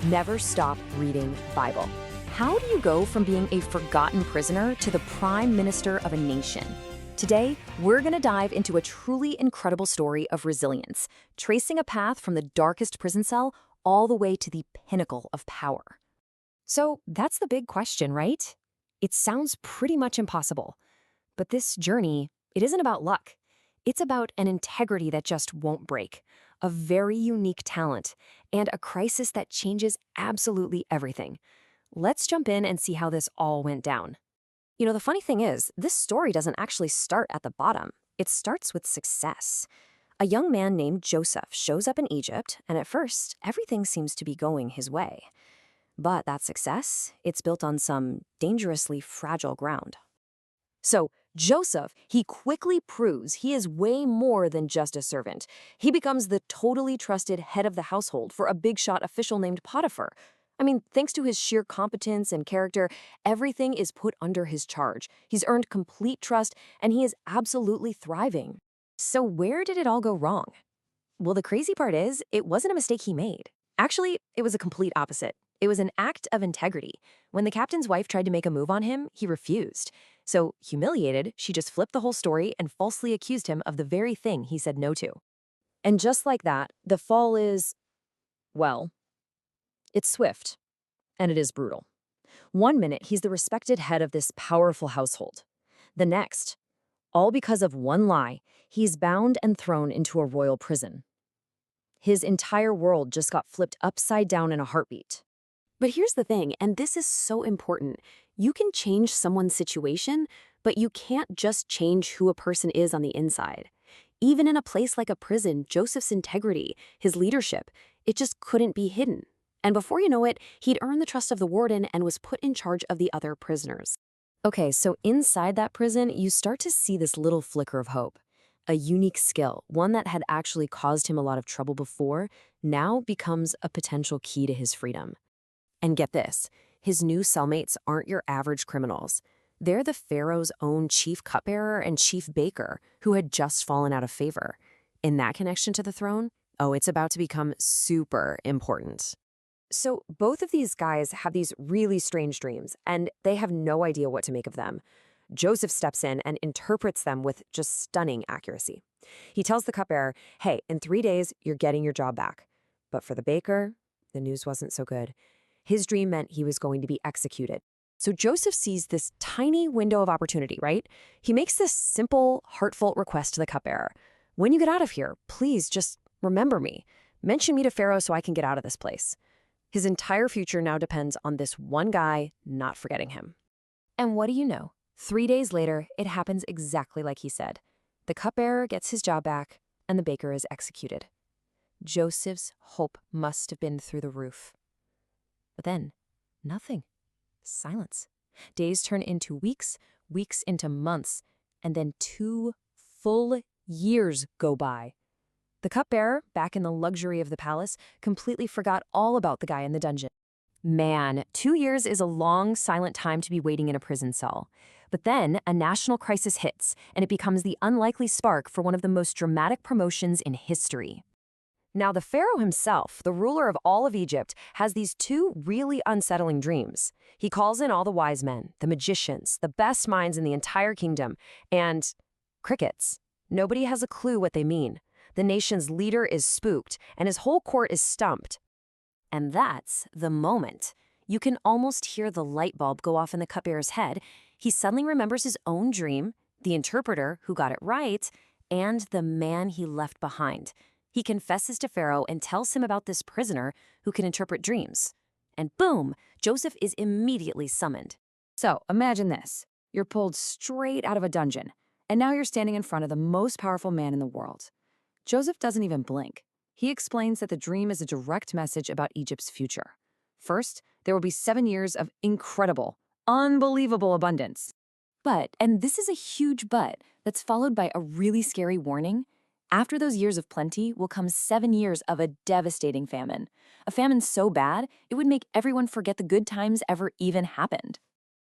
Never stop reading Bible. How do you go from being a forgotten prisoner to the prime minister of a nation? Today, we're going to dive into a truly incredible story of resilience, tracing a path from the darkest prison cell all the way to the pinnacle of power. So that's the big question, right? It sounds pretty much impossible. But this journey, it isn't about luck. It's about an integrity that just won't break, a very unique talent, and a crisis that changes absolutely everything. Let's jump in and see how this all went down. You know, the funny thing is, this story doesn't actually start at the bottom. It starts with success. A young man named Joseph shows up in Egypt, and at first, everything seems to be going his way. But that success, it's built on some dangerously fragile ground. So, Joseph, he quickly proves he is way more than just a servant. He becomes the totally trusted head of the household for a big-shot official named Potiphar. I mean, thanks to his sheer competence and character, everything is put under his charge. He's earned complete trust, and he is absolutely thriving. So where did it all go wrong? Well, the crazy part is, it wasn't a mistake he made. Actually, it was a complete opposite. It was an act of integrity. When the captain's wife tried to make a move on him, he refused. So, humiliated, she just flipped the whole story and falsely accused him of the very thing he said no to. And just like that, the fall is, well, it's swift, and it is brutal. One minute, he's the respected head of this powerful household. The next, all because of one lie, he's bound and thrown into a royal prison. His entire world just got flipped upside down in a heartbeat. But here's the thing, and this is so important. You can change someone's situation, but you can't just change who a person is on the inside. Even in a place like a prison, Joseph's integrity, his leadership, it just couldn't be hidden. And before you know it, he'd earned the trust of the warden and was put in charge of the other prisoners. Okay, so inside that prison, you start to see this little flicker of hope. A unique skill, one that had actually caused him a lot of trouble before, now becomes a potential key to his freedom. And get this, his new cellmates aren't your average criminals. They're the pharaoh's own chief cupbearer and chief baker who had just fallen out of favor. In that connection to the throne, oh, it's about to become super important. So both of these guys have these really strange dreams, and they have no idea what to make of them. Joseph steps in and interprets them with just stunning accuracy. He tells the cupbearer, hey, in 3 days, you're getting your job back. But for the baker, the news wasn't so good. His dream meant he was going to be executed. So Joseph sees this tiny window of opportunity, right? He makes this simple, heartfelt request to the cupbearer. When you get out of here, please just remember me. Mention me to Pharaoh so I can get out of this place. His entire future now depends on this one guy not forgetting him. And what do you know? 3 days later, it happens exactly like he said. The cupbearer gets his job back, and the baker is executed. Joseph's hope must have been through the roof. But then, nothing. Silence. Days turn into weeks, weeks into months, and then 2 full years go by. The cupbearer, back in the luxury of the palace, completely forgot all about the guy in the dungeon. Man, 2 years is a long, silent time to be waiting in a prison cell. But then, a national crisis hits, and it becomes the unlikely spark for one of the most dramatic promotions in history. Now, the pharaoh himself, the ruler of all of Egypt, has these 2 really unsettling dreams. He calls in all the wise men, the magicians, the best minds in the entire kingdom, and crickets. Nobody has a clue what they mean. The nation's leader is spooked, and his whole court is stumped. And that's the moment. You can almost hear the light bulb go off in the cupbearer's head. He suddenly remembers his own dream, the interpreter who got it right, and the man he left behind. He confesses to Pharaoh and tells him about this prisoner who can interpret dreams. And boom, Joseph is immediately summoned. So imagine this. You're pulled straight out of a dungeon, and now you're standing in front of the most powerful man in the world. Joseph doesn't even blink. He explains that the dream is a direct message about Egypt's future. First, there will be 7 years of incredible, unbelievable abundance. But, and this is a huge but, that's followed by a really scary warning. After those years of plenty will come 7 years of a devastating famine. A famine so bad, it would make everyone forget the good times ever even happened.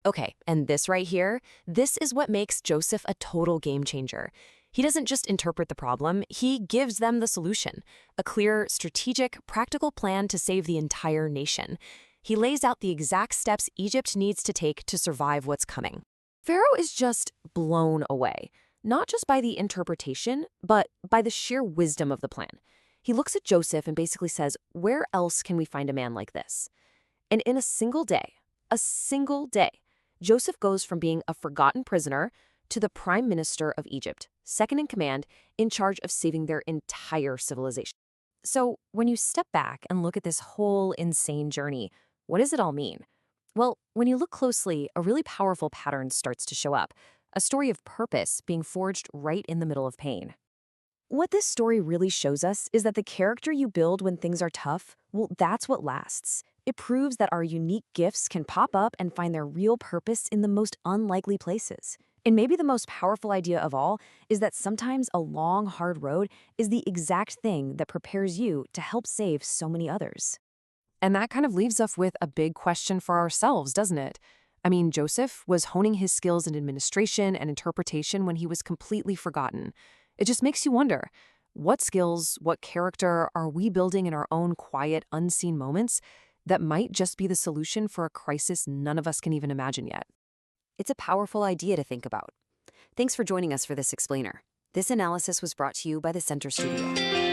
Okay, and this right here, this is what makes Joseph a total game changer. He doesn't just interpret the problem, he gives them the solution, a clear, strategic, practical plan to save the entire nation. He lays out the exact steps Egypt needs to take to survive what's coming. Pharaoh is just blown away, not just by the interpretation, but by the sheer wisdom of the plan. He looks at Joseph and basically says, where else can we find a man like this? And in a single day, Joseph goes from being a forgotten prisoner to the prime minister of Egypt, second in command, in charge of saving their entire civilization. So when you step back and look at this whole insane journey, what does it all mean? Well, when you look closely, a really powerful pattern starts to show up, a story of purpose being forged right in the middle of pain. What this story really shows us is that the character you build when things are tough, well, that's what lasts. It proves that our unique gifts can pop up and find their real purpose in the most unlikely places. And maybe the most powerful idea of all is that sometimes a long, hard road is the exact thing that prepares you to help save so many others. And that kind of leaves us with a big question for ourselves, doesn't it? I mean, Joseph was honing his skills in administration and interpretation when he was completely forgotten. It just makes you wonder, what skills, what character are we building in our own quiet, unseen moments that might just be the solution for a crisis none of us can even imagine yet? It's a powerful idea to think about. Thanks for joining us for this explainer. This analysis was brought to you by the Center Studio.